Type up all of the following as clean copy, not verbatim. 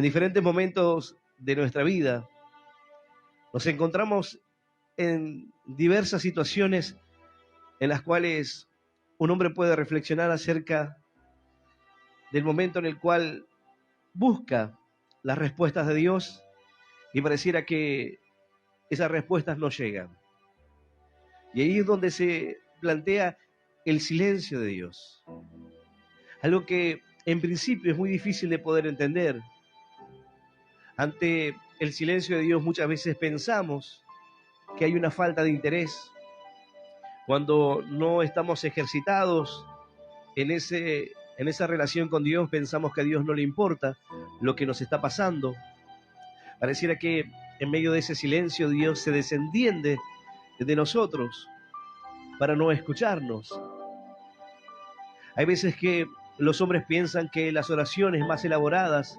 En diferentes momentos de nuestra vida nos encontramos en diversas situaciones en las cuales un hombre puede reflexionar acerca del momento en el cual busca las respuestas de Dios y pareciera que esas respuestas no llegan. Y ahí es donde se plantea el silencio de Dios. Algo que en principio es muy difícil de poder entender. Ante el silencio de Dios muchas veces pensamos que hay una falta de interés. Cuando no estamos ejercitados en esa relación con Dios, pensamos que a Dios no le importa lo que nos está pasando. Pareciera que en medio de ese silencio Dios se desentiende de nosotros para no escucharnos. Hay veces que los hombres piensan que las oraciones más elaboradas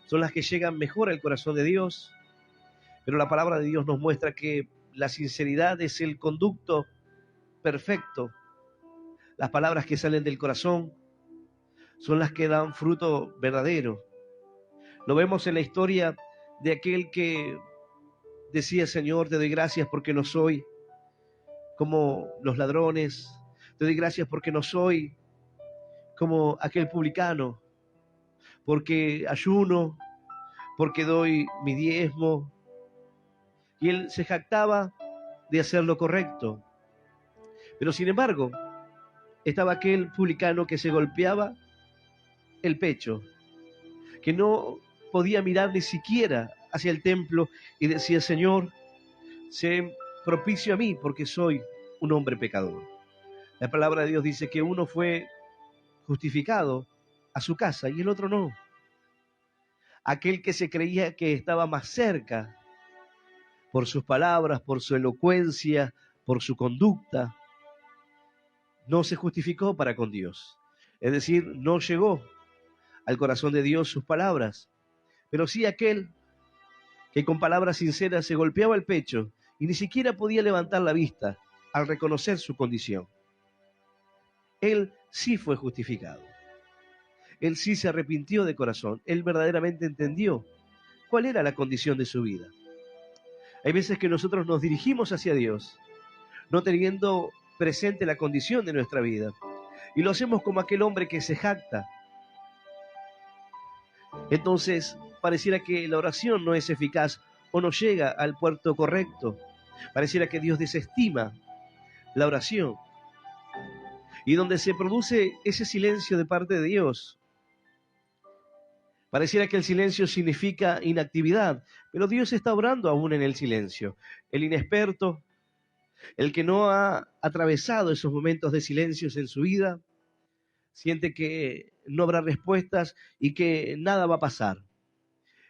son las que llegan mejor al corazón de Dios, pero la palabra de Dios nos muestra que la sinceridad es el conducto perfecto. Las palabras que salen del corazón son las que dan fruto verdadero. Lo vemos en la historia de aquel que decía: Señor, te doy gracias porque no soy como los ladrones, te doy gracias porque no soy como aquel publicano, porque ayuno, porque doy mi diezmo. Y él se jactaba de hacer lo correcto. Pero sin embargo, estaba aquel publicano que se golpeaba el pecho, que no podía mirar ni siquiera hacia el templo y decía: Señor, sé propicio a mí porque soy un hombre pecador. La palabra de Dios dice que uno fue justificado a su casa y el otro no. Aquel que se creía que estaba más cerca por sus palabras, por su elocuencia, por su conducta, no se justificó para con Dios. Es decir, no llegó al corazón de Dios sus palabras, pero sí aquel que con palabras sinceras se golpeaba el pecho y ni siquiera podía levantar la vista al reconocer su condición. Él sí fue justificado. Él sí se arrepintió de corazón. Él verdaderamente entendió cuál era la condición de su vida. Hay veces que nosotros nos dirigimos hacia Dios, no teniendo presente la condición de nuestra vida. Y lo hacemos como aquel hombre que se jacta. Entonces, pareciera que la oración no es eficaz o no llega al puerto correcto. Pareciera que Dios desestima la oración. Y donde se produce ese silencio de parte de Dios, pareciera que el silencio significa inactividad, pero Dios está obrando aún en el silencio. El inexperto, el que no ha atravesado esos momentos de silencios en su vida, siente que no habrá respuestas y que nada va a pasar.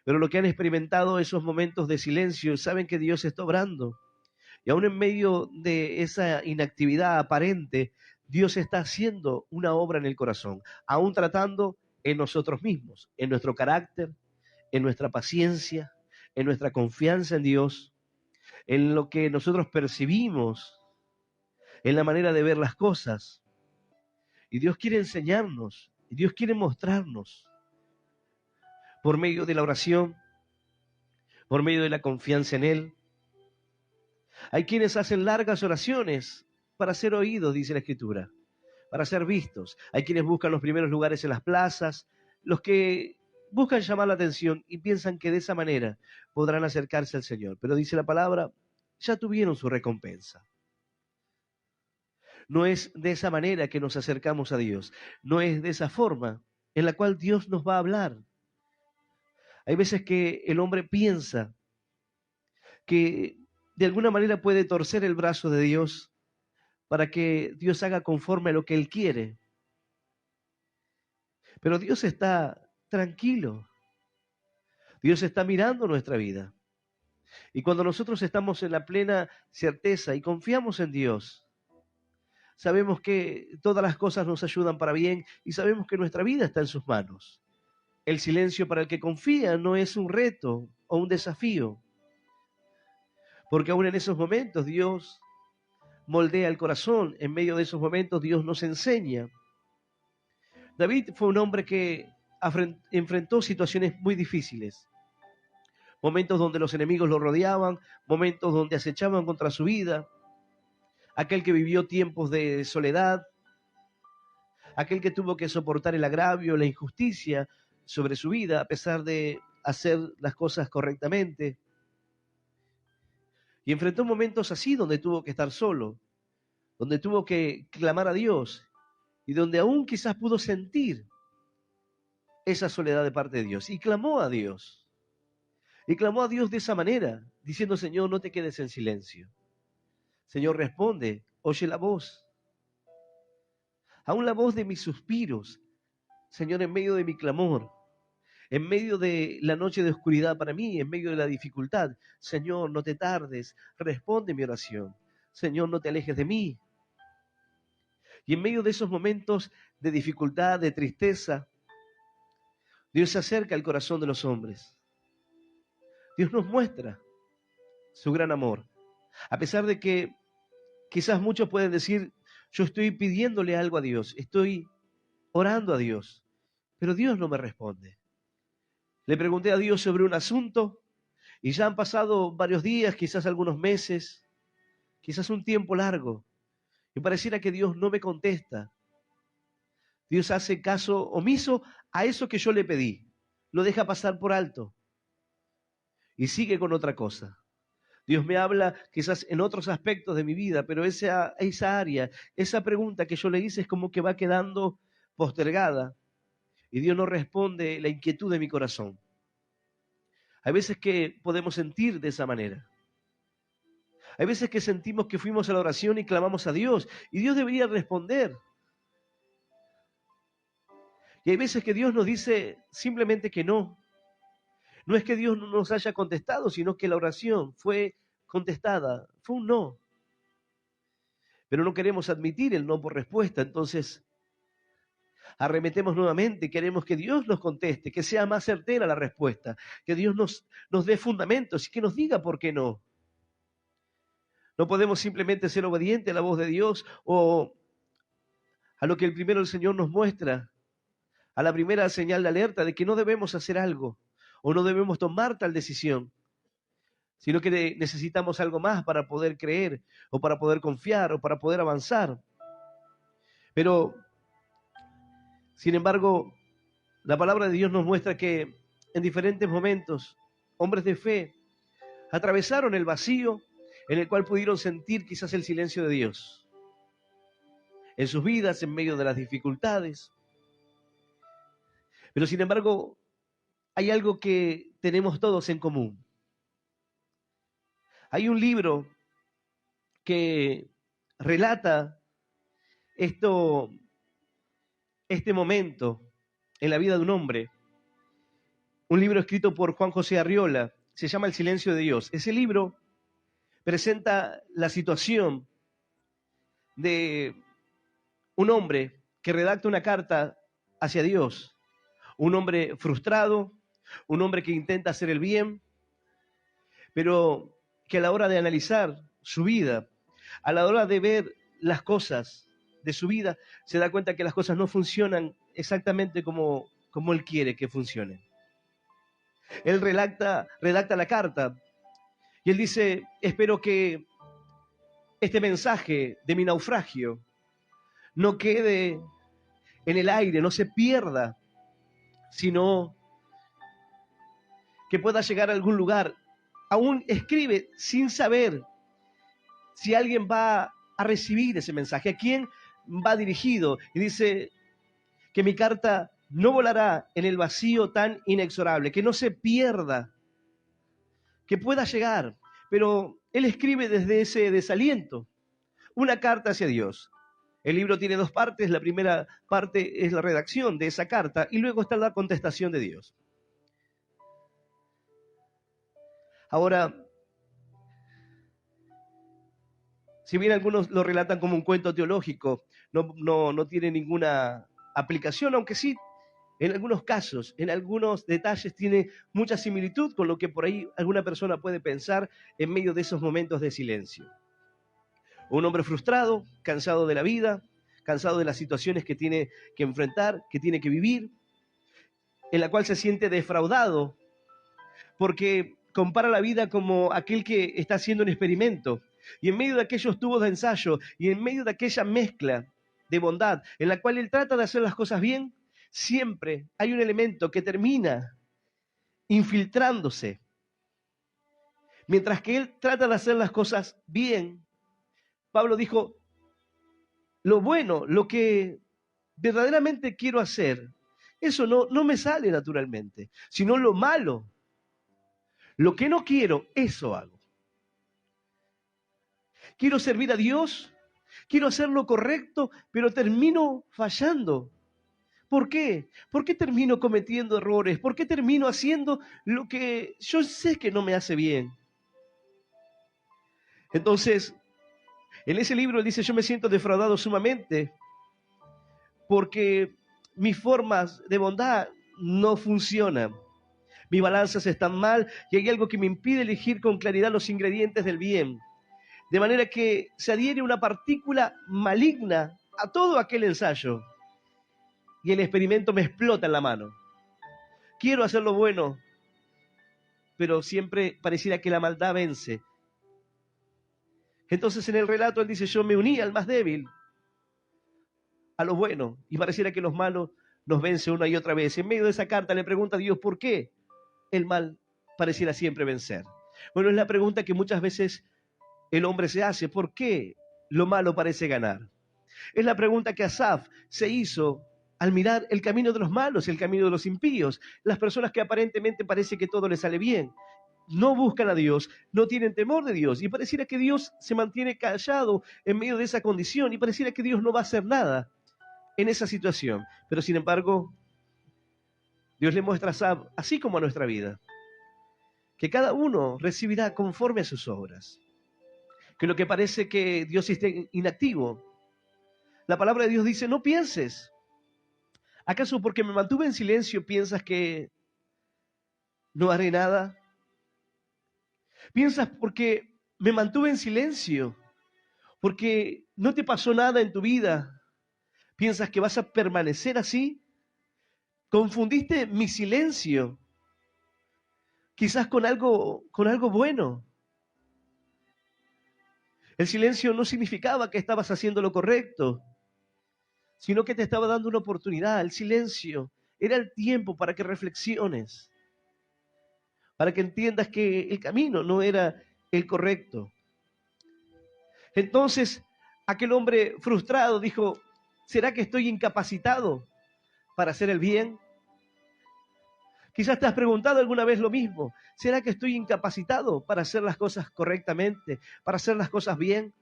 Pero los que han experimentado esos momentos de silencio saben que Dios está obrando. Y aún en medio de esa inactividad aparente, Dios está haciendo una obra en el corazón, aún tratando en nosotros mismos, en nuestro carácter, en nuestra paciencia, en nuestra confianza en Dios, en lo que nosotros percibimos, en la manera de ver las cosas. Y Dios quiere enseñarnos, y Dios quiere mostrarnos por medio de la oración, por medio de la confianza en Él. Hay quienes hacen largas oraciones para ser oídos, dice la Escritura, para ser vistos. Hay quienes buscan los primeros lugares en las plazas, los que buscan llamar la atención y piensan que de esa manera podrán acercarse al Señor. Pero dice la palabra, ya tuvieron su recompensa. No es de esa manera que nos acercamos a Dios. No es de esa forma en la cual Dios nos va a hablar. Hay veces que el hombre piensa que de alguna manera puede torcer el brazo de Dios para que Dios haga conforme a lo que Él quiere. Pero Dios está tranquilo. Dios está mirando nuestra vida. Y cuando nosotros estamos en la plena certeza y confiamos en Dios, sabemos que todas las cosas nos ayudan para bien y sabemos que nuestra vida está en sus manos. El silencio para el que confía no es un reto o un desafío, porque aún en esos momentos Dios moldea el corazón. En medio de esos momentos Dios nos enseña. David fue un hombre que enfrentó situaciones muy difíciles. Momentos donde los enemigos lo rodeaban, momentos donde acechaban contra su vida. Aquel que vivió tiempos de soledad, aquel que tuvo que soportar el agravio, la injusticia sobre su vida a pesar de hacer las cosas correctamente. Y enfrentó momentos así donde tuvo que estar solo, donde tuvo que clamar a Dios y donde aún quizás pudo sentir esa soledad de parte de Dios. Y clamó a Dios. Y clamó a Dios de esa manera, diciendo: Señor, no te quedes en silencio. Señor, responde, oye la voz. Aún la voz de mis suspiros, Señor, en medio de mi clamor, en medio de la noche de oscuridad para mí, en medio de la dificultad. Señor, no te tardes, responde mi oración. Señor, no te alejes de mí. Y en medio de esos momentos de dificultad, de tristeza, Dios se acerca al corazón de los hombres. Dios nos muestra su gran amor. A pesar de que quizás muchos pueden decir: yo estoy pidiéndole algo a Dios, estoy orando a Dios, pero Dios no me responde. Le pregunté a Dios sobre un asunto y ya han pasado varios días, quizás algunos meses, quizás un tiempo largo, y pareciera que Dios no me contesta. Dios hace caso omiso a eso que yo le pedí, lo deja pasar por alto y sigue con otra cosa. Dios me habla quizás en otros aspectos de mi vida, pero esa área, esa pregunta que yo le hice es como que va quedando postergada y Dios no responde la inquietud de mi corazón. Hay veces que podemos sentir de esa manera. Hay veces que sentimos que fuimos a la oración y clamamos a Dios y Dios debería responder. Y hay veces que Dios nos dice simplemente que no. No es que Dios no nos haya contestado, sino que la oración fue contestada, fue un no. Pero no queremos admitir el no por respuesta, entonces arremetemos nuevamente, queremos que Dios nos conteste, que sea más certera la respuesta, que Dios nos dé fundamentos y que nos diga por qué no. No podemos simplemente ser obedientes a la voz de Dios o a lo que el Señor nos muestra, a la primera señal de alerta de que no debemos hacer algo o no debemos tomar tal decisión, sino que necesitamos algo más para poder creer o para poder confiar o para poder avanzar. Pero, sin embargo, la palabra de Dios nos muestra que en diferentes momentos, hombres de fe atravesaron el vacío en el cual pudieron sentir quizás el silencio de Dios en sus vidas, en medio de las dificultades. Pero sin embargo, hay algo que tenemos todos en común. Hay un libro que relata este momento en la vida de un hombre. Un libro escrito por Juan José Arriola, se llama El silencio de Dios. Ese libro presenta la situación de un hombre que redacta una carta hacia Dios, un hombre frustrado, un hombre que intenta hacer el bien, pero que a la hora de analizar su vida, a la hora de ver las cosas de su vida, se da cuenta que las cosas no funcionan exactamente como él quiere que funcionen. Él redacta la carta y él dice: espero que este mensaje de mi naufragio no quede en el aire, no se pierda, sino que pueda llegar a algún lugar. Aún escribe sin saber si alguien va a recibir ese mensaje, a quién va dirigido. Y dice que mi carta no volará en el vacío tan inexorable, que no se pierda, que pueda llegar. Pero él escribe desde ese desaliento, una carta hacia Dios. El libro tiene dos partes. La primera parte es la redacción de esa carta y luego está la contestación de Dios. Ahora, si bien algunos lo relatan como un cuento teológico, no tiene ninguna aplicación, aunque sí, en algunos casos, en algunos detalles, tiene mucha similitud con lo que por ahí alguna persona puede pensar en medio de esos momentos de silencio. Un hombre frustrado, cansado de la vida, cansado de las situaciones que tiene que enfrentar, que tiene que vivir, en la cual se siente defraudado, porque compara la vida como aquel que está haciendo un experimento. Y en medio de aquellos tubos de ensayo y en medio de aquella mezcla de bondad en la cual él trata de hacer las cosas bien, siempre hay un elemento que termina infiltrándose. Mientras que él trata de hacer las cosas bien, Pablo dijo, lo bueno, lo que verdaderamente quiero hacer, eso no me sale naturalmente, sino lo malo. Lo que no quiero, eso hago. Quiero servir a Dios, quiero hacer lo correcto, pero termino fallando. ¿Por qué? ¿Por qué termino cometiendo errores? ¿Por qué termino haciendo lo que yo sé que no me hace bien? Entonces, en ese libro él dice, yo me siento defraudado sumamente porque mis formas de bondad no funcionan. Mis balanzas están mal y hay algo que me impide elegir con claridad los ingredientes del bien. De manera que se adhiere una partícula maligna a todo aquel ensayo y el experimento me explota en la mano. Quiero hacer lo bueno, pero siempre pareciera que la maldad vence. Entonces en el relato él dice, yo me uní al más débil, a lo bueno, y pareciera que los malos nos vencen una y otra vez. En medio de esa carta le pregunta a Dios, ¿por qué el mal pareciera siempre vencer? Bueno, es la pregunta que muchas veces el hombre se hace, ¿por qué lo malo parece ganar? Es la pregunta que Asaf se hizo al mirar el camino de los malos, el camino de los impíos, las personas que aparentemente parece que todo les sale bien. No buscan a Dios, no tienen temor de Dios, y pareciera que Dios se mantiene callado en medio de esa condición, y pareciera que Dios no va a hacer nada en esa situación. Pero sin embargo, Dios le muestra a Asaf, así como a nuestra vida, que cada uno recibirá conforme a sus obras. Que lo que parece que Dios esté inactivo, la palabra de Dios dice, no pienses. ¿Acaso porque me mantuve en silencio piensas que no haré nada? ¿Piensas porque me mantuve en silencio, porque no te pasó nada en tu vida, piensas que vas a permanecer así? Confundiste mi silencio quizás con algo bueno. El silencio no significaba que estabas haciendo lo correcto, sino que te estaba dando una oportunidad. El silencio era el tiempo para que reflexiones, para que entiendas que el camino no era el correcto. Entonces, aquel hombre frustrado dijo, ¿será que estoy incapacitado para hacer el bien? Quizás te has preguntado alguna vez lo mismo. ¿Será que estoy incapacitado para hacer las cosas correctamente, para hacer las cosas bien?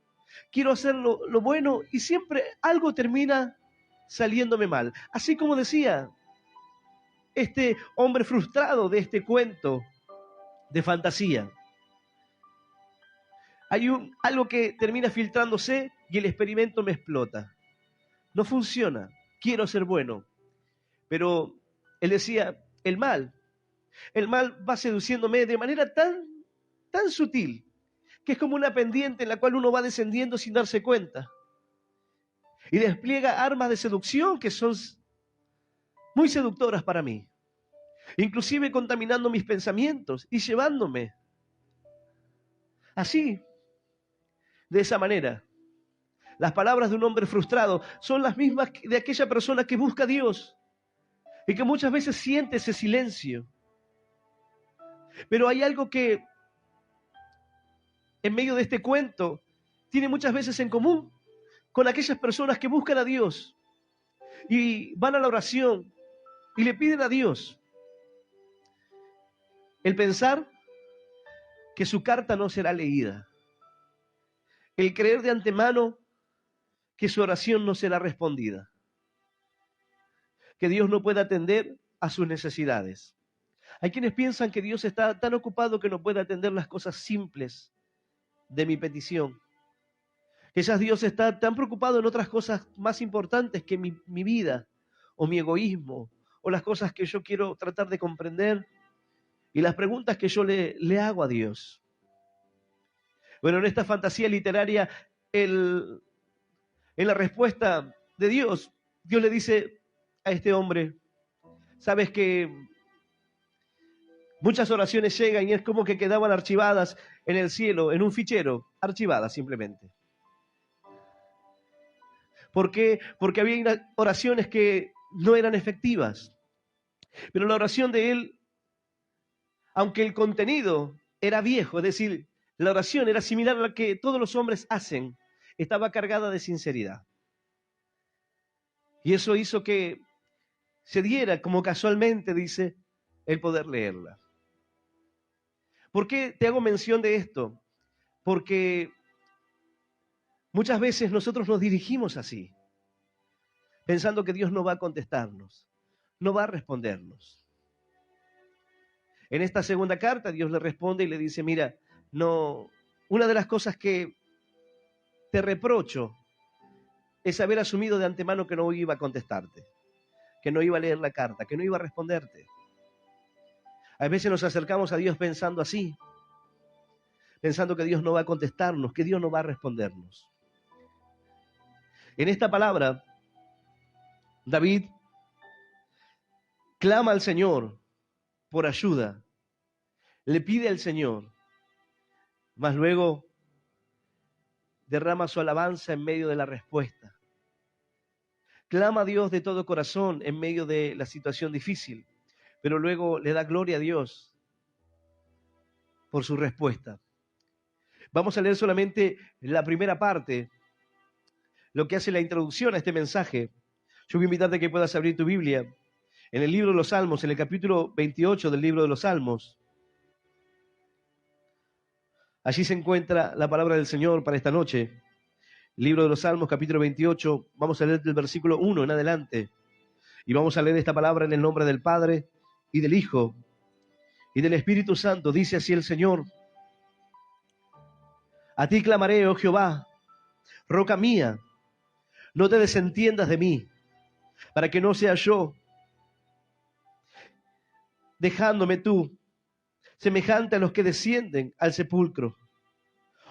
Quiero hacer lo bueno y siempre algo termina saliéndome mal. Así como decía este hombre frustrado de este cuento de fantasía. Hay algo que termina filtrándose y el experimento me explota. No funciona. Quiero ser bueno. Pero él decía, el mal va seduciéndome de manera tan sutil, que es como una pendiente en la cual uno va descendiendo sin darse cuenta. Y despliega armas de seducción que son muy seductoras para mí. Inclusive contaminando mis pensamientos y llevándome así, de esa manera. Las palabras de un hombre frustrado son las mismas de aquella persona que busca a Dios y que muchas veces siente ese silencio. Pero hay algo que en medio de este cuento tiene muchas veces en común con aquellas personas que buscan a Dios y van a la oración y le piden a Dios el pensar que su carta no será leída, el creer de antemano que su oración no será respondida, que Dios no puede atender a sus necesidades. Hay quienes piensan que Dios está tan ocupado que no puede atender las cosas simples de mi petición. Quizás Dios está tan preocupado en otras cosas más importantes que mi vida o mi egoísmo o las cosas que yo quiero tratar de comprender y las preguntas que yo le hago a Dios. Bueno, en esta fantasía literaria, en la respuesta de Dios, Dios le dice a este hombre, Sabes que muchas oraciones llegan y es como que quedaban archivadas en el cielo, en un fichero, archivadas simplemente. ¿Por qué? Porque había oraciones que no eran efectivas. Pero la oración de él, aunque el contenido era viejo, es decir, la oración era similar a la que todos los hombres hacen, estaba cargada de sinceridad. Y eso hizo que se diera, como casualmente dice, el poder leerla. ¿Por qué te hago mención de esto? Porque muchas veces nosotros nos dirigimos así, pensando que Dios no va a contestarnos, no va a respondernos. En esta segunda carta Dios le responde y le dice, mira, no, una de las cosas que te reprocho es haber asumido de antemano que no iba a contestarte, que no iba a leer la carta, que no iba a responderte. A veces nos acercamos a Dios pensando así, pensando que Dios no va a contestarnos, que Dios no va a respondernos. En esta palabra, David clama al Señor por ayuda, le pide al Señor, mas luego derrama su alabanza en medio de la respuesta. Clama a Dios de todo corazón en medio de la situación difícil, pero luego le da gloria a Dios por su respuesta. Vamos a leer solamente la primera parte, lo que hace la introducción a este mensaje. Yo voy a invitarte a que puedas abrir tu Biblia en el libro de los Salmos, en el capítulo 28 del libro de los Salmos. Allí se encuentra la palabra del Señor para esta noche. Libro de los Salmos, capítulo 28. Vamos a leer del versículo 1 en adelante. Y vamos a leer esta palabra en el nombre del Padre y del Hijo y del Espíritu Santo. Dice así el Señor: a ti clamaré, oh Jehová, roca mía, no te desentiendas de mí, para que no sea yo, dejándome tú, semejante a los que descienden al sepulcro.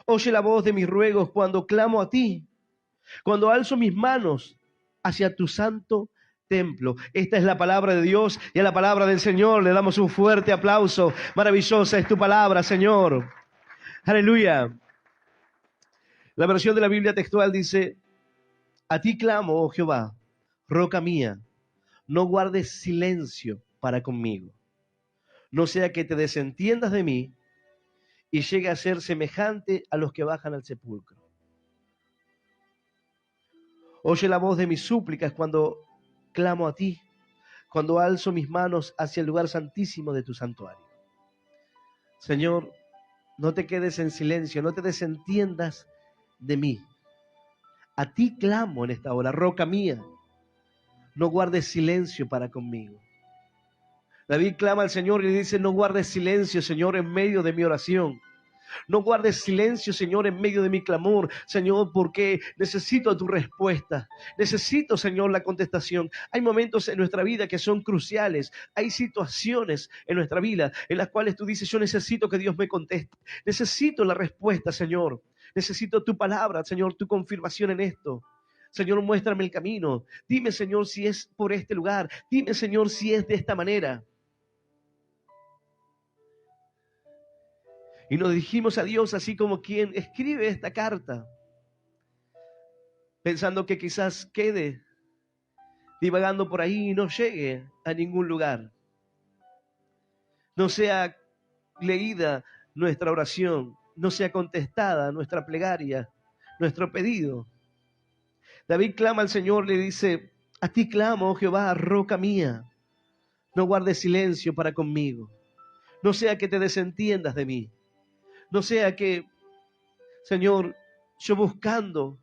Oye la voz de mis ruegos cuando clamo a ti, cuando alzo mis manos hacia tu santo templo. Esta es la palabra de Dios y a la palabra del Señor le damos un fuerte aplauso. Maravillosa es tu palabra, Señor. Aleluya. La versión de la Biblia textual dice: a ti clamo, oh Jehová, roca mía, no guardes silencio para conmigo, no sea que te desentiendas de mí y llegue a ser semejante a los que bajan al sepulcro. Oye la voz de mis súplicas cuando clamo a ti, cuando alzo mis manos hacia el lugar santísimo de tu santuario. Señor, no te quedes en silencio, no te desentiendas de mí. A ti clamo en esta hora, roca mía, no guardes silencio para conmigo. David clama al Señor y le dice: no guardes silencio, Señor, en medio de mi oración. No guardes silencio, Señor, en medio de mi clamor, Señor, porque necesito tu respuesta. Necesito, Señor, la contestación. Hay momentos en nuestra vida que son cruciales. Hay situaciones en nuestra vida en las cuales tú dices: yo necesito que Dios me conteste. Necesito la respuesta, Señor. Necesito tu palabra, Señor, tu confirmación en esto. Señor, muéstrame el camino. Dime, Señor, si es por este lugar. Dime, Señor, si es de esta manera. Y nos dirigimos a Dios así como quien escribe esta carta, pensando que quizás quede divagando por ahí y no llegue a ningún lugar. No sea leída nuestra oración, no sea contestada nuestra plegaria, nuestro pedido. David clama al Señor, le dice: a ti clamo, oh Jehová, roca mía, no guardes silencio para conmigo, no sea que te desentiendas de mí. No sea que, Señor, yo buscando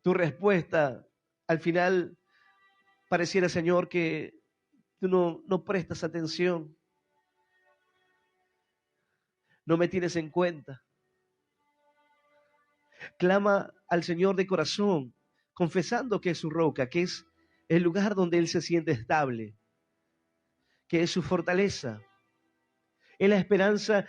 tu respuesta, al final pareciera, Señor, que tú no prestas atención, no me tienes en cuenta. Clama al Señor de corazón, confesando que es su roca, que es el lugar donde Él se siente estable, que es su fortaleza, es la esperanza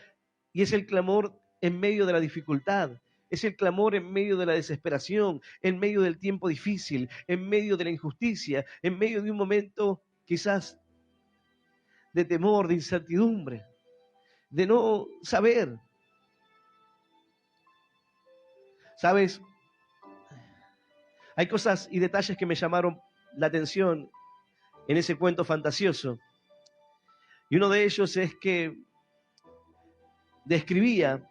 y es el clamor en medio de la dificultad. Es el clamor en medio de la desesperación, en medio del tiempo difícil, en medio de la injusticia, en medio de un momento quizás de temor, de incertidumbre, de no saber. ¿Sabes? Hay cosas y detalles que me llamaron la atención en ese cuento fantasioso. Y uno de ellos es que describía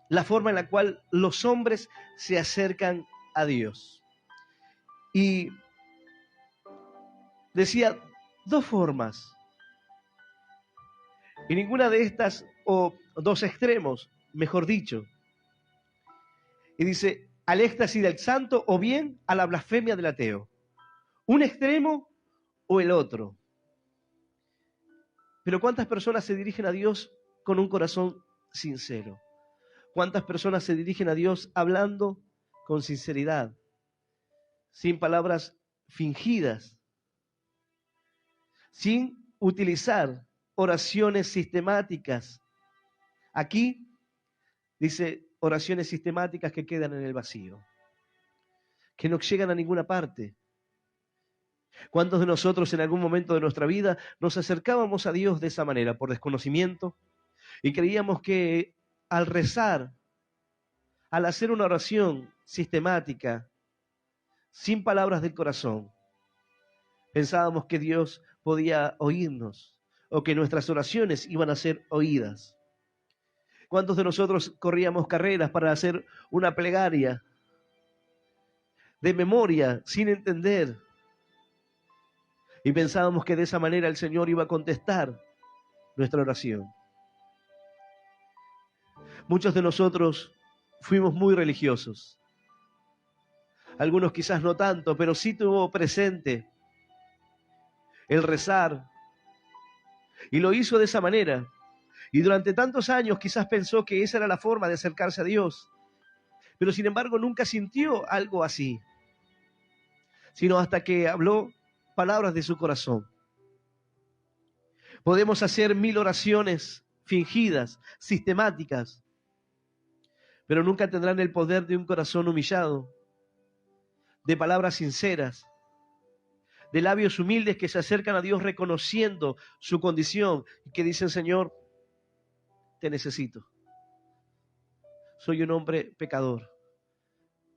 la forma en la cual los hombres se acercan a Dios. Y decía dos formas. Y ninguna de estas, o dos extremos, mejor dicho. Y dice, al éxtasis del santo o bien a la blasfemia del ateo. Un extremo o el otro. Pero ¿cuántas personas se dirigen a Dios con un corazón sincero? ¿Cuántas personas se dirigen a Dios hablando con sinceridad, sin palabras fingidas, sin utilizar oraciones sistemáticas? Aquí dice oraciones sistemáticas que quedan en el vacío, que no llegan a ninguna parte. ¿Cuántos de nosotros en algún momento de nuestra vida nos acercábamos a Dios de esa manera, por desconocimiento, y creíamos que al rezar, al hacer una oración sistemática, sin palabras del corazón, pensábamos que Dios podía oírnos o que nuestras oraciones iban a ser oídas? ¿Cuántos de nosotros corríamos carreras para hacer una plegaria de memoria sin entender? Y pensábamos que de esa manera el Señor iba a contestar nuestra oración. Muchos de nosotros fuimos muy religiosos. Algunos quizás no tanto, pero sí tuvo presente el rezar. Y lo hizo de esa manera. Y durante tantos años quizás pensó que esa era la forma de acercarse a Dios. Pero sin embargo nunca sintió algo así. Sino hasta que habló palabras de su corazón. Podemos hacer 1000 oraciones fingidas, sistemáticas, pero nunca tendrán el poder de un corazón humillado, de palabras sinceras, de labios humildes que se acercan a Dios reconociendo su condición y que dicen, Señor, te necesito. Soy un hombre pecador.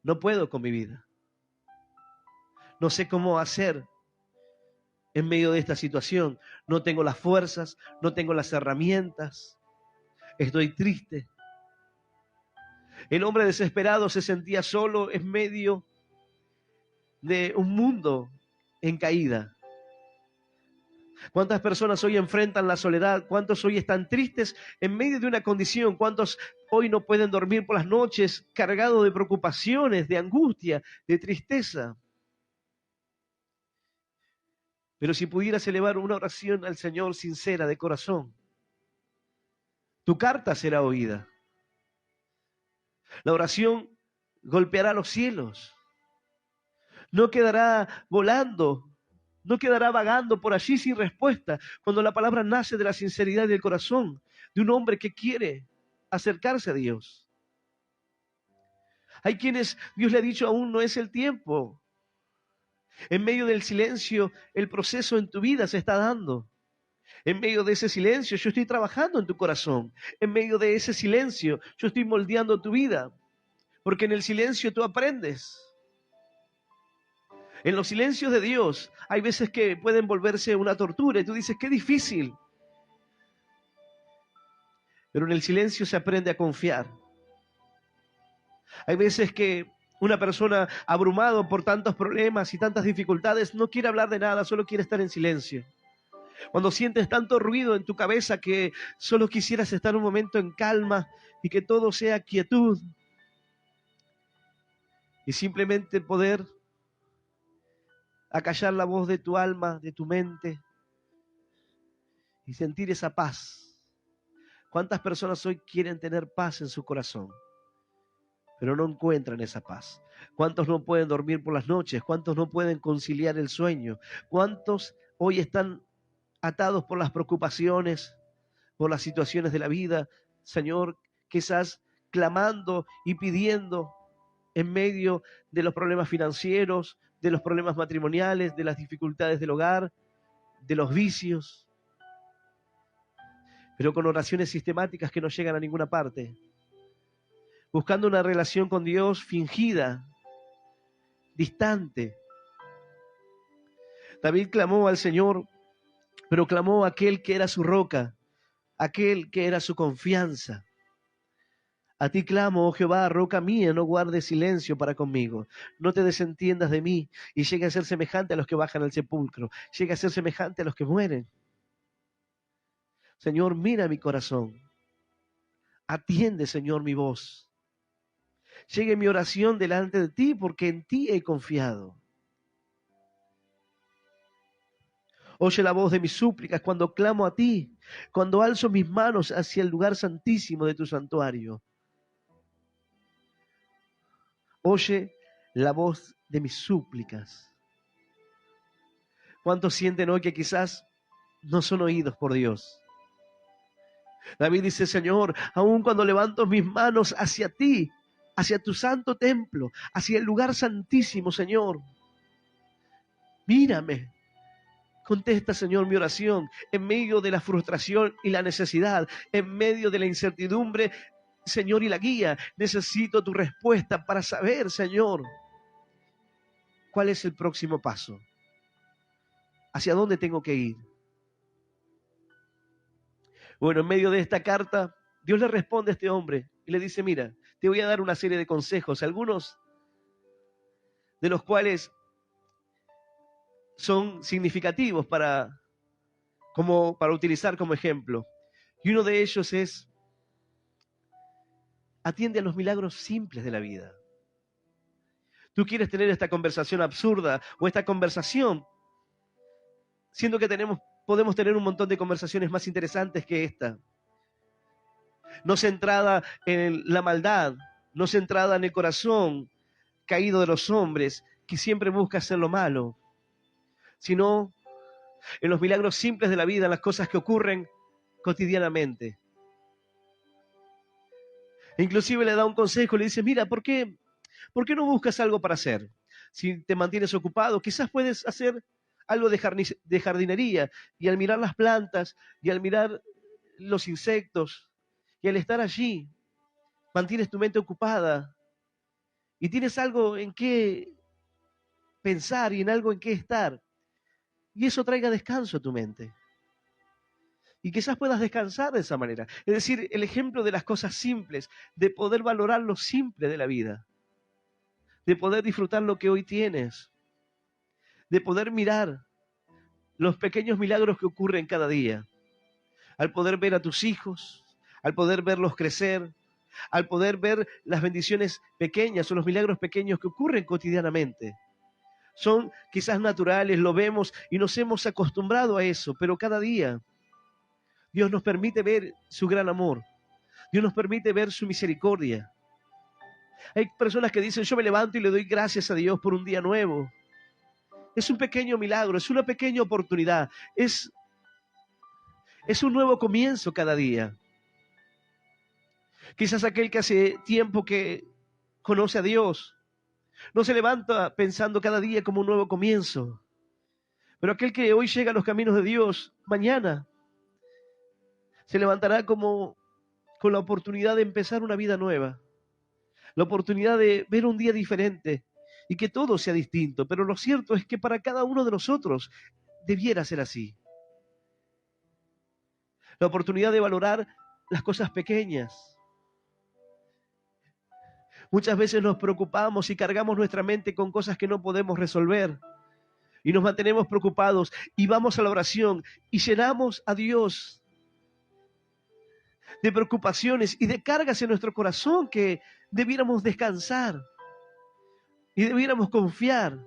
No puedo con mi vida. No sé cómo hacer en medio de esta situación. No tengo las fuerzas, no tengo las herramientas. Estoy triste. El hombre desesperado se sentía solo en medio de un mundo en caída. ¿Cuántas personas hoy enfrentan la soledad? ¿Cuántos hoy están tristes en medio de una condición? ¿Cuántos hoy no pueden dormir por las noches cargados de preocupaciones, de angustia, de tristeza? Pero si pudieras elevar una oración al Señor sincera, de corazón, tu carta será oída. La oración golpeará los cielos. No quedará volando, no quedará vagando por allí sin respuesta, cuando la palabra nace de la sinceridad del corazón, de un hombre que quiere acercarse a Dios. Hay quienes Dios le ha dicho, aún no es el tiempo. En medio del silencio, el proceso en tu vida se está dando. En medio de ese silencio, yo estoy trabajando en tu corazón. En medio de ese silencio, yo estoy moldeando tu vida. Porque en el silencio tú aprendes. En los silencios de Dios hay veces que pueden volverse una tortura y tú dices, qué difícil. Pero en el silencio se aprende a confiar. Hay veces que una persona abrumado por tantos problemas y tantas dificultades no quiere hablar de nada, solo quiere estar en silencio. Cuando sientes tanto ruido en tu cabeza que solo quisieras estar un momento en calma y que todo sea quietud y simplemente poder acallar la voz de tu alma, de tu mente y sentir esa paz. ¿Cuántas personas hoy quieren tener paz en su corazón, pero no encuentran esa paz? ¿Cuántos no pueden dormir por las noches? ¿Cuántos no pueden conciliar el sueño? ¿Cuántos hoy están atados por las preocupaciones, por las situaciones de la vida? Señor, quizás clamando y pidiendo en medio de los problemas financieros, de los problemas matrimoniales, de las dificultades del hogar, de los vicios, pero con oraciones sistemáticas que no llegan a ninguna parte, buscando una relación con Dios fingida, distante. David clamó al Señor, pero clamó a aquel que era su roca, aquel que era su confianza. A ti clamo, oh Jehová, roca mía, no guardes silencio para conmigo. No te desentiendas de mí y llegue a ser semejante a los que bajan al sepulcro. Llegue a ser semejante a los que mueren. Señor, mira mi corazón. Atiende, Señor, mi voz. Llegue mi oración delante de ti porque en ti he confiado. Oye la voz de mis súplicas cuando clamo a ti, cuando alzo mis manos hacia el lugar santísimo de tu santuario. Oye la voz de mis súplicas. ¿Cuántos sienten hoy que quizás no son oídos por Dios? David dice, Señor, aun cuando levanto mis manos hacia ti, hacia tu santo templo, hacia el lugar santísimo, Señor, mírame. Contesta, Señor, mi oración en medio de la frustración y la necesidad, en medio de la incertidumbre, Señor, y la guía. Necesito tu respuesta para saber, Señor, cuál es el próximo paso. ¿Hacia dónde tengo que ir? Bueno, en medio de esta carta, Dios le responde a este hombre y le dice, mira, te voy a dar una serie de consejos, algunos de los cuales son significativos para utilizar como ejemplo. Y uno de ellos es, atiende a los milagros simples de la vida. Tú quieres tener esta conversación absurda o esta conversación, siendo que podemos tener un montón de conversaciones más interesantes que esta. No centrada en la maldad, no centrada en el corazón caído de los hombres, que siempre busca hacer lo malo, sino en los milagros simples de la vida, en las cosas que ocurren cotidianamente. Inclusive le da un consejo, le dice, mira, ¿por qué no buscas algo para hacer? Si te mantienes ocupado, quizás puedes hacer algo de jardinería, y al mirar las plantas, y al mirar los insectos, y al estar allí, mantienes tu mente ocupada, y tienes algo en qué pensar y en algo en qué estar, y eso traiga descanso a tu mente. Y quizás puedas descansar de esa manera. Es decir, el ejemplo de las cosas simples, de poder valorar lo simple de la vida, de poder disfrutar lo que hoy tienes, de poder mirar los pequeños milagros que ocurren cada día, al poder ver a tus hijos, al poder verlos crecer, al poder ver las bendiciones pequeñas o los milagros pequeños que ocurren cotidianamente. Son quizás naturales, lo vemos y nos hemos acostumbrado a eso, pero cada día Dios nos permite ver su gran amor. Dios nos permite ver su misericordia. Hay personas que dicen, yo me levanto y le doy gracias a Dios por un día nuevo. Es un pequeño milagro, es una pequeña oportunidad, es un nuevo comienzo cada día. Quizás aquel que hace tiempo que conoce a Dios no se levanta pensando cada día como un nuevo comienzo. Pero aquel que hoy llega a los caminos de Dios, mañana se levantará con la oportunidad de empezar una vida nueva, la oportunidad de ver un día diferente y que todo sea distinto. Pero lo cierto es que para cada uno de nosotros debiera ser así. La oportunidad de valorar las cosas pequeñas. Muchas veces nos preocupamos y cargamos nuestra mente con cosas que no podemos resolver. Y nos mantenemos preocupados y vamos a la oración y llenamos a Dios de preocupaciones y de cargas en nuestro corazón que debiéramos descansar y debiéramos confiar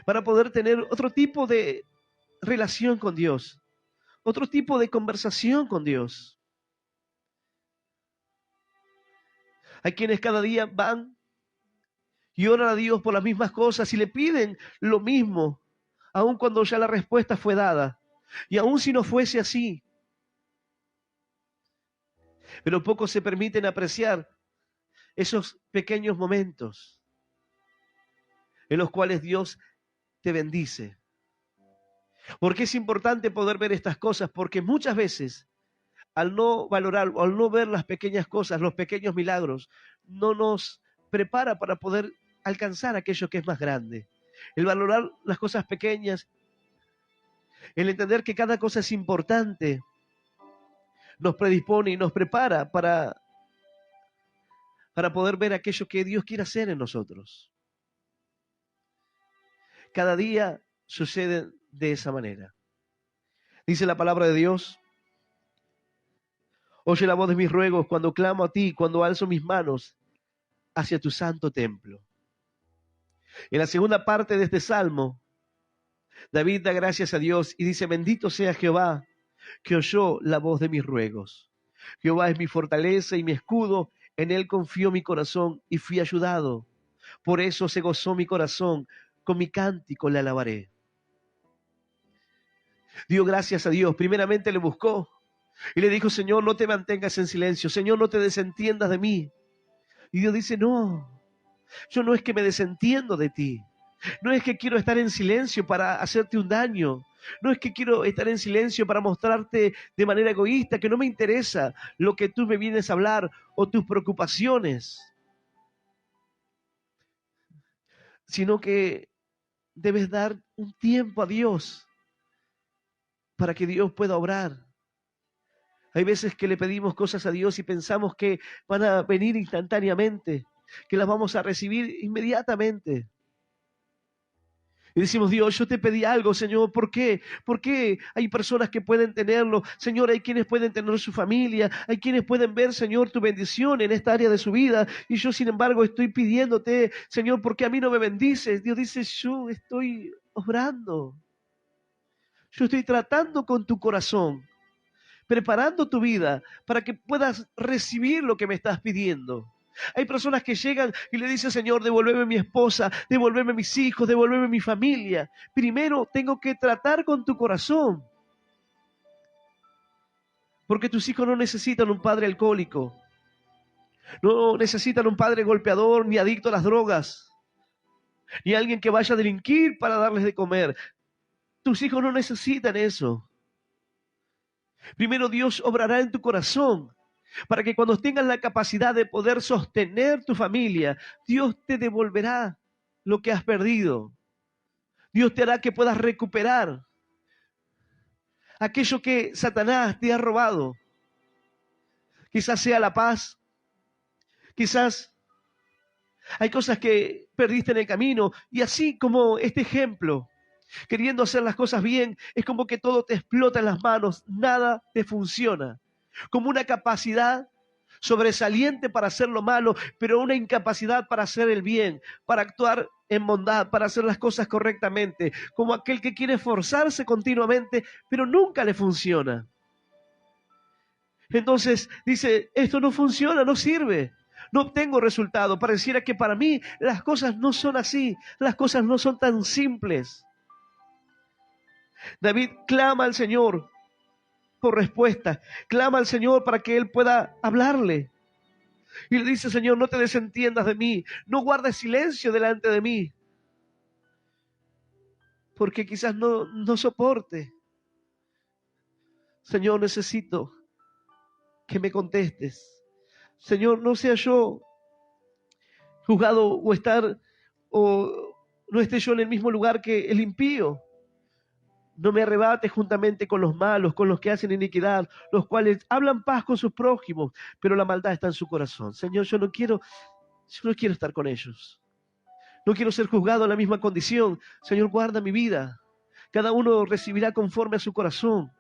para poder tener otro tipo de relación con Dios, otro tipo de conversación con Dios. Hay quienes cada día van y oran a Dios por las mismas cosas y le piden lo mismo, aun cuando ya la respuesta fue dada. Y aun si no fuese así, pero pocos se permiten apreciar esos pequeños momentos en los cuales Dios te bendice, ¿Por qué es importante poder ver estas cosas? Porque muchas veces, al no valorar, o al no ver las pequeñas cosas, los pequeños milagros, no nos prepara para poder alcanzar aquello que es más grande. El valorar las cosas pequeñas, el entender que cada cosa es importante, nos predispone y nos prepara para poder ver aquello que Dios quiere hacer en nosotros. Cada día sucede de esa manera. Dice la palabra de Dios: oye la voz de mis ruegos cuando clamo a ti, cuando alzo mis manos hacia tu santo templo. En la segunda parte de este salmo, David da gracias a Dios y dice: bendito sea Jehová, que oyó la voz de mis ruegos. Jehová es mi fortaleza y mi escudo, en él confió mi corazón y fui ayudado. Por eso se gozó mi corazón, con mi cántico le alabaré. Dio gracias a Dios, primeramente le buscó y le dijo: Señor, no te mantengas en silencio, Señor, no te desentiendas de mí. Y Dios dice: no, yo no es que me desentiendo de ti, no es que quiero estar en silencio para hacerte un daño, no es que quiero estar en silencio para mostrarte de manera egoísta que no me interesa lo que tú me vienes a hablar o tus preocupaciones, sino que debes dar un tiempo a Dios para que Dios pueda obrar. Hay veces que le pedimos cosas a Dios y pensamos que van a venir instantáneamente, que las vamos a recibir inmediatamente. Y decimos: Dios, yo te pedí algo, Señor, ¿por qué? ¿Por qué hay personas que pueden tenerlo? Señor, hay quienes pueden tener su familia, hay quienes pueden ver, Señor, tu bendición en esta área de su vida, y yo, sin embargo, estoy pidiéndote, Señor, ¿por qué a mí no me bendices? Dios dice: yo estoy obrando, yo estoy tratando con tu corazón, preparando tu vida para que puedas recibir lo que me estás pidiendo. Hay personas que llegan y le dicen: Señor, devuélveme mi esposa, devuélveme mis hijos, devuélveme mi familia. Primero tengo que tratar con tu corazón. Porque tus hijos no necesitan un padre alcohólico, no necesitan un padre golpeador ni adicto a las drogas, ni alguien que vaya a delinquir para darles de comer. Tus hijos no necesitan eso. Primero Dios obrará en tu corazón para que cuando tengas la capacidad de poder sostener tu familia, Dios te devolverá lo que has perdido. Dios te hará que puedas recuperar aquello que Satanás te ha robado. Quizás sea la paz, quizás hay cosas que perdiste en el camino, y así como este ejemplo, queriendo hacer las cosas bien, es como que todo te explota en las manos, nada te funciona. Como una capacidad sobresaliente para hacer lo malo, pero una incapacidad para hacer el bien, para actuar en bondad, para hacer las cosas correctamente, como aquel que quiere esforzarse continuamente, pero nunca le funciona. Entonces dice: esto no funciona, no sirve, no obtengo resultado. Pareciera que para mí las cosas no son así, las cosas no son tan simples. David clama al Señor por respuesta, clama al Señor para que Él pueda hablarle. Y le dice: Señor, no te desentiendas de mí, no guardes silencio delante de mí, porque quizás no soporte. Señor, necesito que me contestes. Señor, no sea yo juzgado o no esté yo en el mismo lugar que el impío. No me arrebates juntamente con los malos, con los que hacen iniquidad, los cuales hablan paz con sus prójimos, pero la maldad está en su corazón. Señor, yo no quiero estar con ellos. No quiero ser juzgado en la misma condición. Señor, guarda mi vida. Cada uno recibirá conforme a su corazón.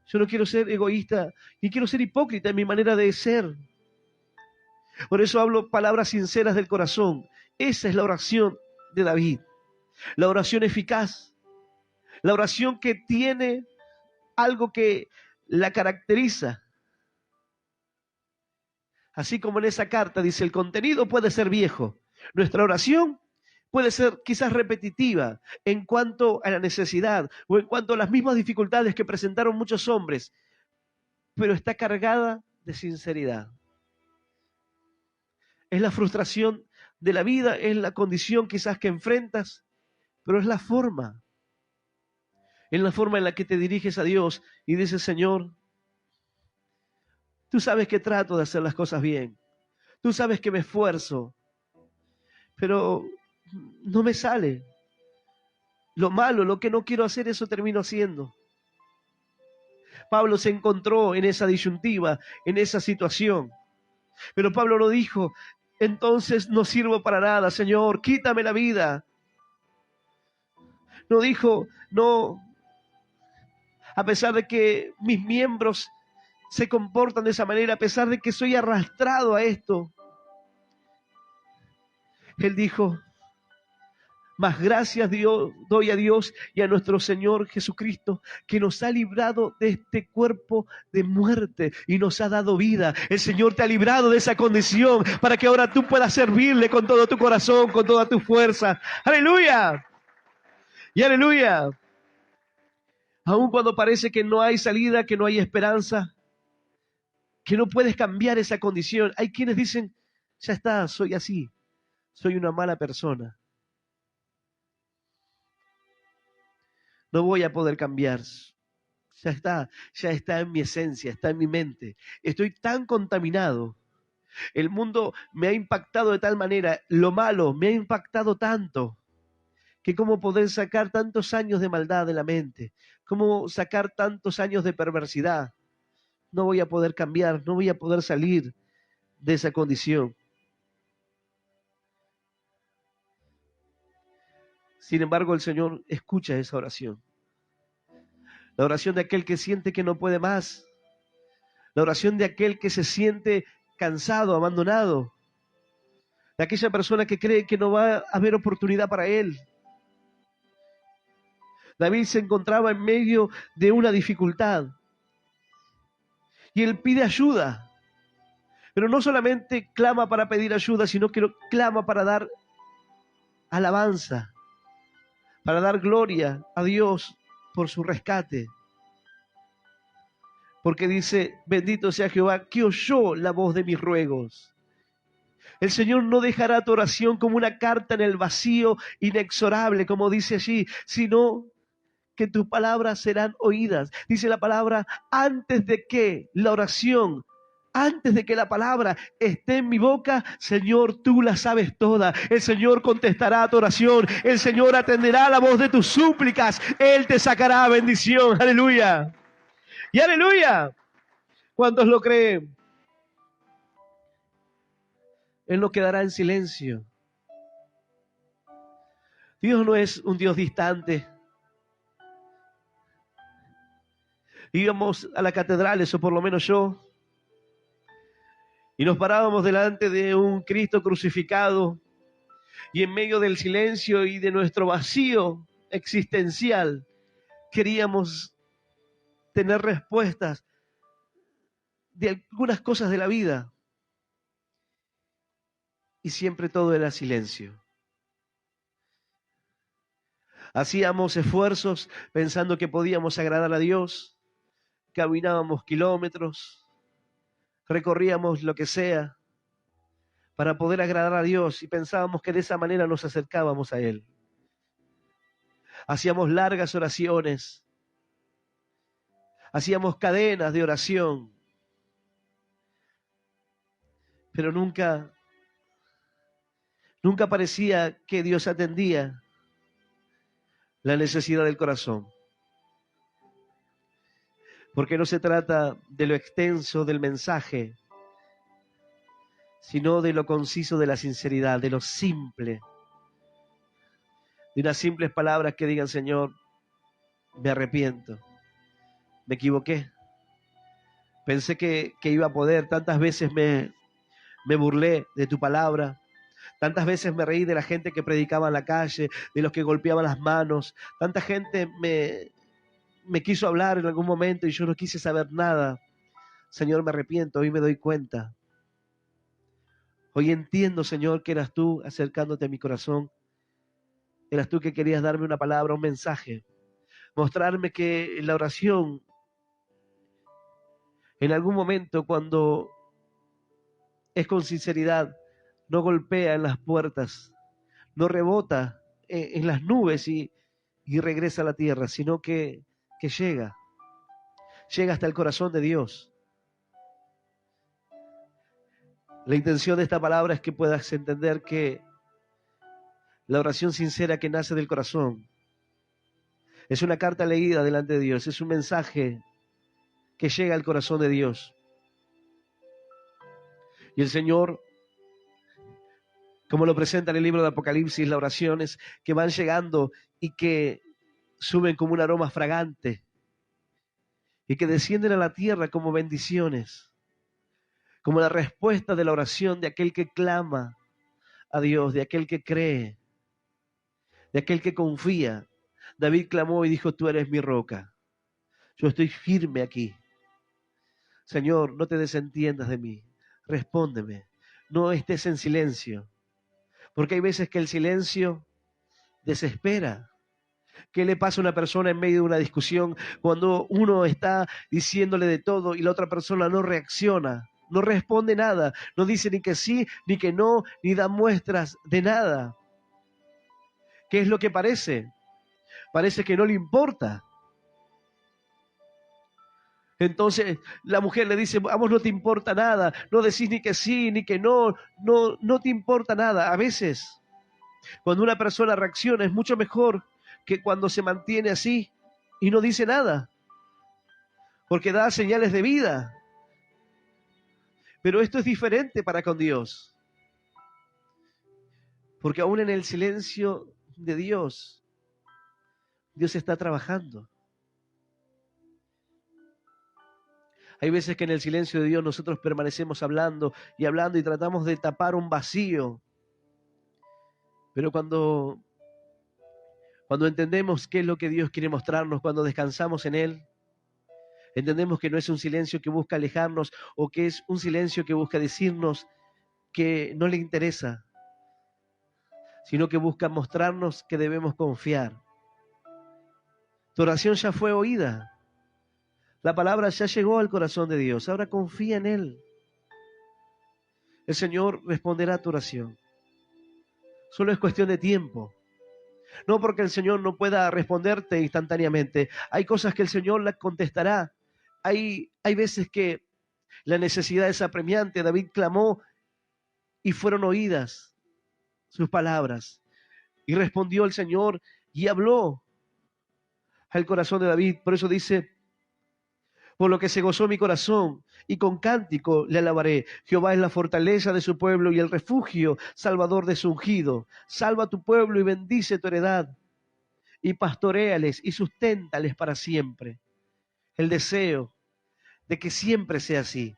Yo no quiero ser egoísta, ni quiero ser hipócrita en mi manera de ser. Por eso hablo palabras sinceras del corazón. Esa es la oración de David. La oración eficaz. La oración que tiene algo que la caracteriza. Así como en esa carta dice: el contenido puede ser viejo. Nuestra oración puede ser quizás repetitiva en cuanto a la necesidad o en cuanto a las mismas dificultades que presentaron muchos hombres, pero está cargada de sinceridad. Es la frustración de la vida, es la condición quizás que enfrentas, pero es la forma. en la forma en la que te diriges a Dios y dices, Señor, tú sabes que trato de hacer las cosas bien. Tú sabes que me esfuerzo, pero no me sale. Lo malo, lo que no quiero hacer, eso termino haciendo. Pablo se encontró en esa disyuntiva, en esa situación. Pero Pablo no dijo, entonces no sirvo para nada, Señor, quítame la vida. No dijo, no, a pesar de que mis miembros se comportan de esa manera, a pesar de que soy arrastrado a esto. Él dijo, más gracias doy a Dios y a nuestro Señor Jesucristo, que nos ha librado de este cuerpo de muerte y nos ha dado vida. El Señor te ha librado de esa condición para que ahora tú puedas servirle con todo tu corazón, con toda tu fuerza. ¡Aleluya! Y aleluya. Aun cuando parece que no hay salida, que no hay esperanza, que no puedes cambiar esa condición. Hay quienes dicen, ya está, soy así, soy una mala persona. No voy a poder cambiar. Ya está en mi esencia, está en mi mente. Estoy tan contaminado. El mundo me ha impactado de tal manera, lo malo me ha impactado tanto, que cómo poder sacar tantos años de maldad de la mente, cómo sacar tantos años de perversidad. No voy a poder cambiar, no voy a poder salir de esa condición. Sin embargo, el Señor escucha esa oración. La oración de aquel que siente que no puede más. La oración de aquel que se siente cansado, abandonado. De aquella persona que cree que no va a haber oportunidad para él. David se encontraba en medio de una dificultad. Y él pide ayuda. Pero no solamente clama para pedir ayuda, sino que clama para dar alabanza, para dar gloria a Dios por su rescate. Porque dice, bendito sea Jehová, que oyó la voz de mis ruegos. El Señor no dejará tu oración como una carta en el vacío, inexorable, como dice allí, sino que tus palabras serán oídas. Dice la palabra, antes de que la oración, antes de que la palabra esté en mi boca, Señor, tú la sabes toda. El Señor contestará a tu oración. El Señor atenderá la voz de tus súplicas. Él te sacará bendición. Aleluya. Y aleluya. ¿Cuántos lo creen? Él no quedará en silencio. Dios no es un Dios distante. Íbamos a la catedral, eso por lo menos yo, y nos parábamos delante de un Cristo crucificado, y en medio del silencio y de nuestro vacío existencial, queríamos tener respuestas de algunas cosas de la vida, y siempre todo era silencio. Hacíamos esfuerzos pensando que podíamos agradar a Dios, caminábamos kilómetros, recorríamos lo que sea para poder agradar a Dios y pensábamos que de esa manera nos acercábamos a Él. Hacíamos largas oraciones, hacíamos cadenas de oración, pero nunca parecía que Dios atendía la necesidad del corazón. Porque no se trata de lo extenso del mensaje, sino de lo conciso de la sinceridad, de lo simple, de unas simples palabras que digan, Señor, me arrepiento, me equivoqué, pensé que iba a poder, tantas veces me burlé de tu palabra, tantas veces me reí de la gente que predicaba en la calle, de los que golpeaban las manos, tanta gente me quiso hablar en algún momento y yo no quise saber nada. Señor, me arrepiento, hoy me doy cuenta. Hoy entiendo, Señor, que eras tú acercándote a mi corazón. Eras tú que querías darme una palabra, un mensaje. Mostrarme que la oración, en algún momento, cuando es con sinceridad, no golpea en las puertas, no rebota en las nubes y y regresa a la tierra, sino que llega hasta el corazón de Dios. La intención de esta palabra es que puedas entender que la oración sincera que nace del corazón es una carta leída delante de Dios, es un mensaje que llega al corazón de Dios. Y el Señor, como lo presenta en el libro de Apocalipsis, las oraciones que van llegando y que suben como un aroma fragante y que descienden a la tierra como bendiciones, como la respuesta de la oración de aquel que clama a Dios, de aquel que cree, de aquel que confía. David clamó y dijo: tú eres mi roca, yo estoy firme aquí. Señor, no te desentiendas de mí, respóndeme, no estés en silencio, porque hay veces que el silencio desespera. ¿Qué le pasa a una persona en medio de una discusión cuando uno está diciéndole de todo y la otra persona no reacciona, no responde nada, no dice ni que sí, ni que no, ni da muestras de nada? ¿Qué es lo que parece? Parece que no le importa. Entonces la mujer le dice: a vos no te importa nada, no decís ni que sí, ni que no, no te importa nada. A veces, cuando una persona reacciona, es mucho mejor que cuando se mantiene así y no dice nada, porque da señales de vida. Pero esto es diferente para con Dios, porque aún en el silencio de Dios, Dios está trabajando. Hay veces que en el silencio de Dios nosotros permanecemos hablando y tratamos de tapar un vacío. Pero cuando entendemos qué es lo que Dios quiere mostrarnos, cuando descansamos en Él, entendemos que no es un silencio que busca alejarnos o que es un silencio que busca decirnos que no le interesa, sino que busca mostrarnos que debemos confiar. Tu oración ya fue oída. La palabra ya llegó al corazón de Dios. Ahora confía en Él. El Señor responderá a tu oración. Solo es cuestión de tiempo. No porque el Señor no pueda responderte instantáneamente. Hay cosas que el Señor la contestará. Hay veces que la necesidad es apremiante. David clamó y fueron oídas sus palabras. Y respondió el Señor y habló al corazón de David. Por eso dice: por lo que se gozó mi corazón, y con cántico le alabaré. Jehová es la fortaleza de su pueblo y el refugio salvador de su ungido. Salva a tu pueblo y bendice tu heredad, y pastoréales y susténtales para siempre. El deseo de que siempre sea así,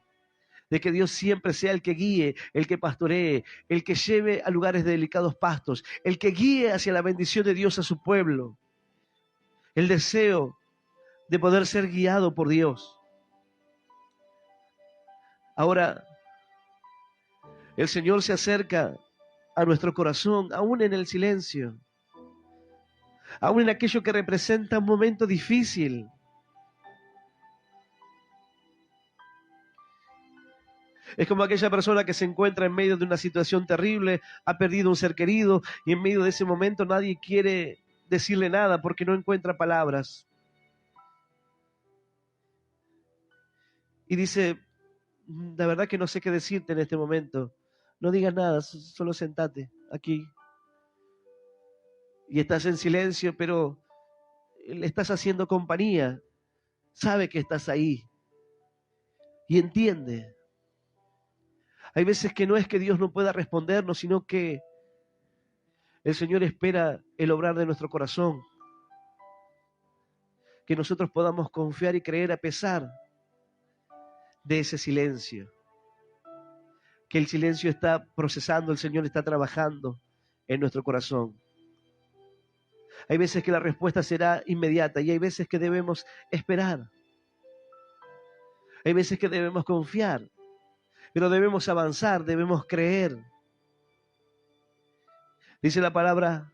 de que Dios siempre sea el que guíe, el que pastoree, el que lleve a lugares de delicados pastos, el que guíe hacia la bendición de Dios a su pueblo. El deseo de poder ser guiado por Dios. Ahora, el Señor se acerca a nuestro corazón, aún en el silencio, aún en aquello que representa un momento difícil. Es como aquella persona que se encuentra en medio de una situación terrible, ha perdido un ser querido y en medio de ese momento nadie quiere decirle nada porque no encuentra palabras. Y dice: la verdad que no sé qué decirte en este momento. No digas nada, solo sentate aquí. Y estás en silencio, pero le estás haciendo compañía. Sabe que estás ahí y entiende. Hay veces que no es que Dios no pueda respondernos, sino que el Señor espera el obrar de nuestro corazón. Que nosotros podamos confiar y creer a pesar de ese silencio. Que el silencio está procesando, el Señor está trabajando en nuestro corazón. Hay veces que la respuesta será inmediata y hay veces que debemos esperar. Hay veces que debemos confiar, pero debemos avanzar, debemos creer. Dice la palabra: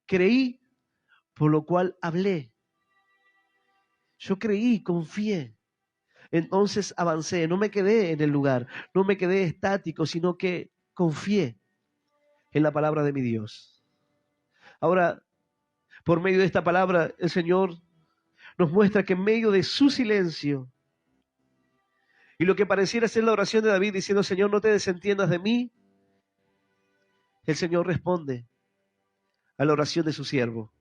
creí, por lo cual hablé. Yo creí, confié. Entonces avancé, no me quedé en el lugar, no me quedé estático, sino que confié en la palabra de mi Dios. Ahora, Por medio de esta palabra, el Señor nos muestra que en medio de su silencio y lo que pareciera ser la oración de David diciendo, Señor, no te desentiendas de mí, el Señor responde a la oración de su siervo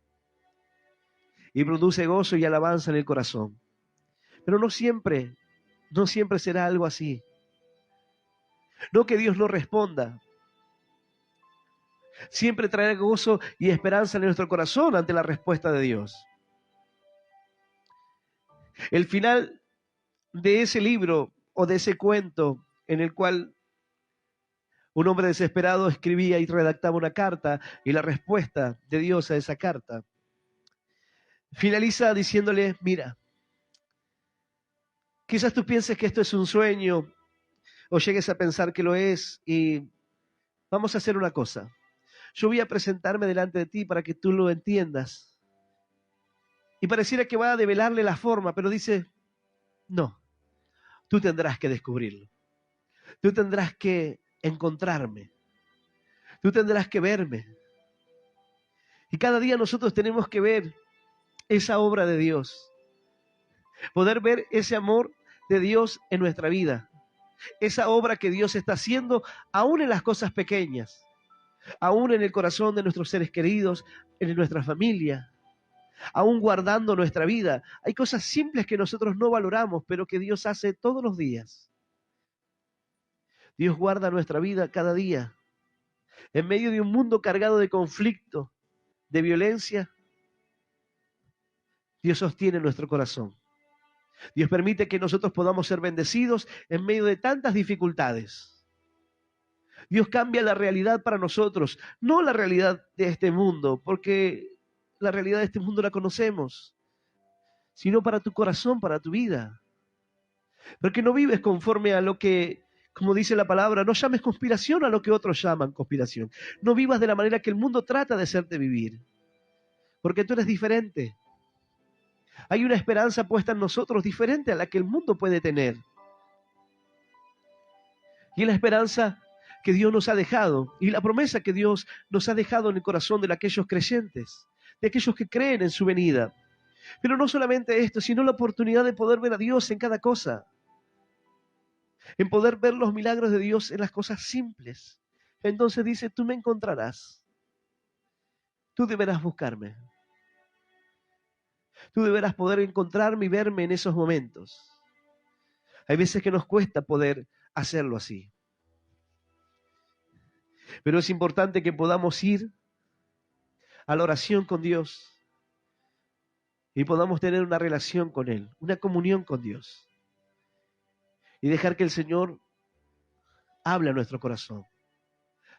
y produce gozo y alabanza en el corazón. Pero no siempre será algo así. No que Dios no responda. Siempre traerá gozo y esperanza en nuestro corazón ante la respuesta de Dios. El final de ese libro o de ese cuento en el cual un hombre desesperado escribía y redactaba una carta y la respuesta de Dios a esa carta finaliza diciéndole, mira, quizás tú pienses que esto es un sueño o llegues a pensar que lo es y vamos a hacer una cosa. Yo voy a presentarme delante de ti para que tú lo entiendas. Y pareciera que va a develarle la forma, pero dice, no, tú tendrás que descubrirlo. Tú tendrás que encontrarme. Tú tendrás que verme. Y cada día nosotros tenemos que ver esa obra de Dios. Poder ver ese amor de Dios en nuestra vida. Esa obra que Dios está haciendo aún en las cosas pequeñas. Aún en el corazón de nuestros seres queridos, en nuestra familia, aún guardando nuestra vida. Hay cosas simples que nosotros no valoramos, pero que Dios hace todos los días. Dios guarda nuestra vida cada día. En medio de un mundo cargado de conflicto, de violencia, Dios sostiene nuestro corazón. Dios permite que nosotros podamos ser bendecidos en medio de tantas dificultades. Dios cambia la realidad para nosotros, no la realidad de este mundo, porque la realidad de este mundo la conocemos, sino para tu corazón, para tu vida. Porque no vives conforme a lo que, como dice la palabra, no llames conspiración a lo que otros llaman conspiración. No vivas de la manera que el mundo trata de hacerte vivir, porque tú eres diferente. Hay una esperanza puesta en nosotros diferente a la que el mundo puede tener. Y es la esperanza que Dios nos ha dejado y la promesa que Dios nos ha dejado en el corazón de aquellos creyentes, de aquellos que creen en su venida. Pero no solamente esto, sino la oportunidad de poder ver a Dios en cada cosa, en poder ver los milagros de Dios en las cosas simples. Entonces dice, tú me encontrarás, tú deberás buscarme, tú deberás poder encontrarme y verme en esos momentos. Hay veces que nos cuesta poder hacerlo así. Pero es importante que podamos ir a la oración con Dios y podamos tener una relación con Él, una comunión con Dios. Y dejar que el Señor hable a nuestro corazón.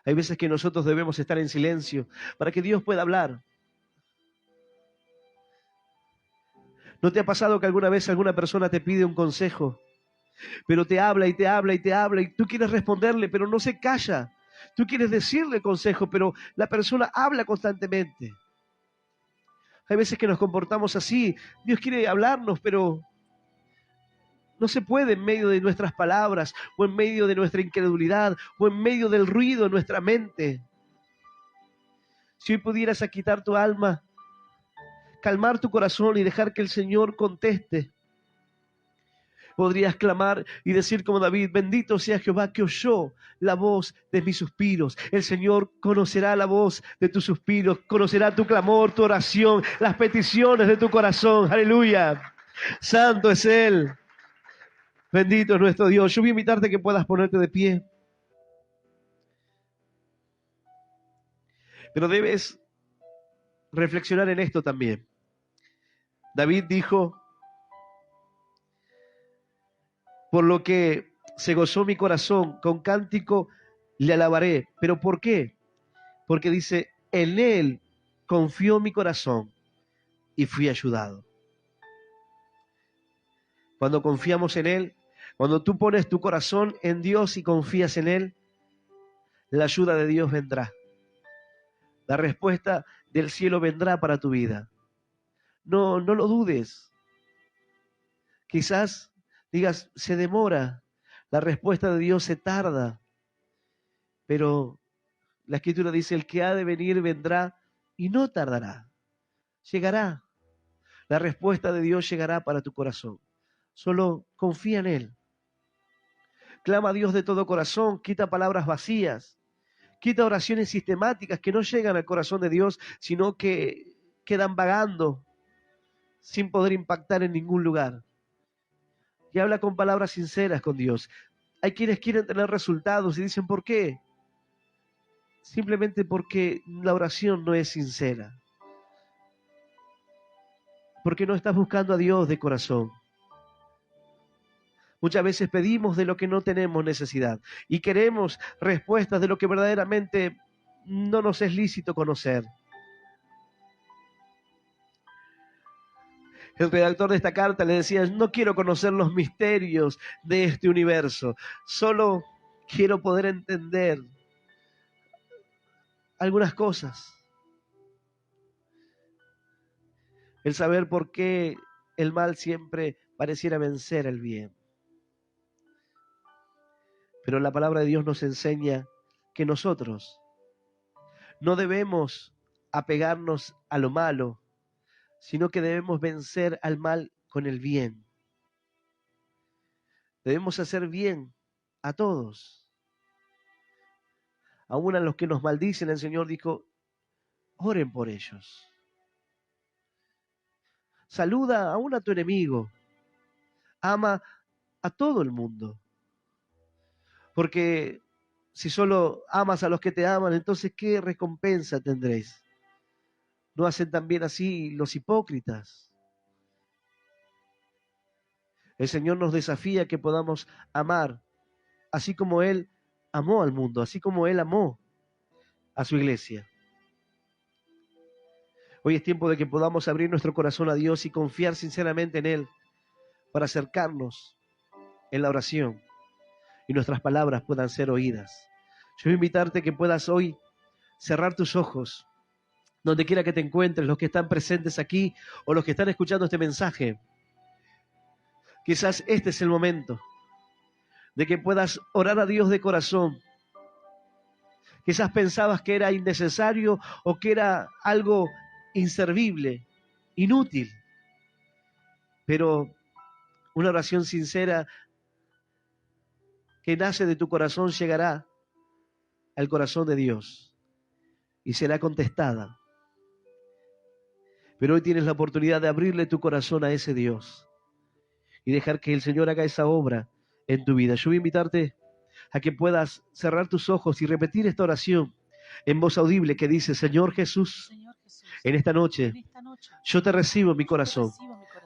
Hay veces que nosotros debemos estar en silencio para que Dios pueda hablar. ¿No te ha pasado que alguna vez alguna persona te pide un consejo, pero te habla y te habla y te habla y tú quieres responderle, pero no se calla? Tú quieres decirle consejo, pero la persona habla constantemente. Hay veces que nos comportamos así. Dios quiere hablarnos, pero no se puede en medio de nuestras palabras, o en medio de nuestra incredulidad, o en medio del ruido en nuestra mente. Si hoy pudieras aquitar tu alma, calmar tu corazón y dejar que el Señor conteste, podrías clamar y decir como David, bendito sea Jehová que oyó la voz de mis suspiros. El Señor conocerá la voz de tus suspiros, conocerá tu clamor, tu oración, las peticiones de tu corazón. Aleluya. Santo es Él. Bendito es nuestro Dios. Yo voy a invitarte a que puedas ponerte de pie. Pero debes reflexionar en esto también. David dijo, por lo que se gozó mi corazón, con cántico le alabaré. ¿Pero por qué? Porque dice, en Él confió mi corazón y fui ayudado. Cuando confiamos en Él, cuando tú pones tu corazón en Dios y confías en Él, la ayuda de Dios vendrá. La respuesta del cielo vendrá para tu vida. No lo dudes. Quizás digas, se demora, la respuesta de Dios se tarda, pero la Escritura dice, el que ha de venir vendrá y no tardará. llegará. La respuesta de Dios llegará para tu corazón. Solo confía en Él. Clama a Dios de todo corazón, quita palabras vacías, quita oraciones sistemáticas que no llegan al corazón de Dios, sino que quedan vagando sin poder impactar en ningún lugar. Y habla con palabras sinceras con Dios. Hay quienes quieren tener resultados y dicen, ¿por qué? Simplemente porque la oración no es sincera. Porque no estás buscando a Dios de corazón. Muchas veces pedimos de lo que no tenemos necesidad y queremos respuestas de lo que verdaderamente no nos es lícito conocer. El redactor de esta carta le decía, no quiero conocer los misterios de este universo, solo quiero poder entender algunas cosas. El saber por qué el mal siempre pareciera vencer al bien. Pero la palabra de Dios nos enseña que nosotros no debemos apegarnos a lo malo, sino que debemos vencer al mal con el bien. Debemos hacer bien a todos. Aún a los que nos maldicen, el Señor dijo, oren por ellos. Saluda aún a tu enemigo. Ama a todo el mundo. Porque si solo amas a los que te aman, entonces ¿qué recompensa tendréis? ¿No hacen también así los hipócritas? El Señor nos desafía que podamos amar, así como Él amó al mundo, así como Él amó a su iglesia. Hoy es tiempo de que podamos abrir nuestro corazón a Dios y confiar sinceramente en Él para acercarnos en la oración y nuestras palabras puedan ser oídas. Yo voy a invitarte a que puedas hoy cerrar tus ojos, donde quiera que te encuentres, los que están presentes aquí o los que están escuchando este mensaje. Quizás este es el momento de que puedas orar a Dios de corazón. Quizás pensabas que era innecesario o que era algo inservible, inútil. Pero una oración sincera que nace de tu corazón llegará al corazón de Dios y será contestada. Pero hoy tienes la oportunidad de abrirle tu corazón a ese Dios y dejar que el Señor haga esa obra en tu vida. Yo voy a invitarte a que puedas cerrar tus ojos y repetir esta oración en voz audible que dice, Señor Jesús, en esta noche yo te recibo en mi corazón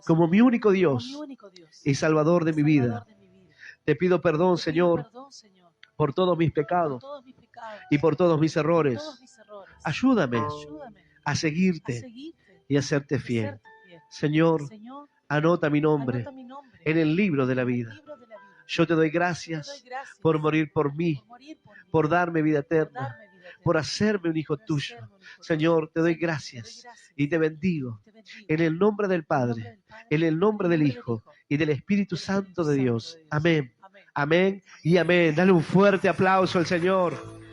como mi único Dios y Salvador de mi vida. Te pido perdón, Señor, por todos mis pecados y por todos mis errores. Ayúdame a seguirte y a serte fiel. Señor, anota mi nombre en el libro de la vida. Yo te doy gracias por morir por mí, por darme vida eterna, por hacerme un hijo tuyo. Señor, te doy gracias y te bendigo en el nombre del Padre, en el nombre del Hijo y del Espíritu Santo de Dios. Amén, amén y amén. Dale un fuerte aplauso al Señor.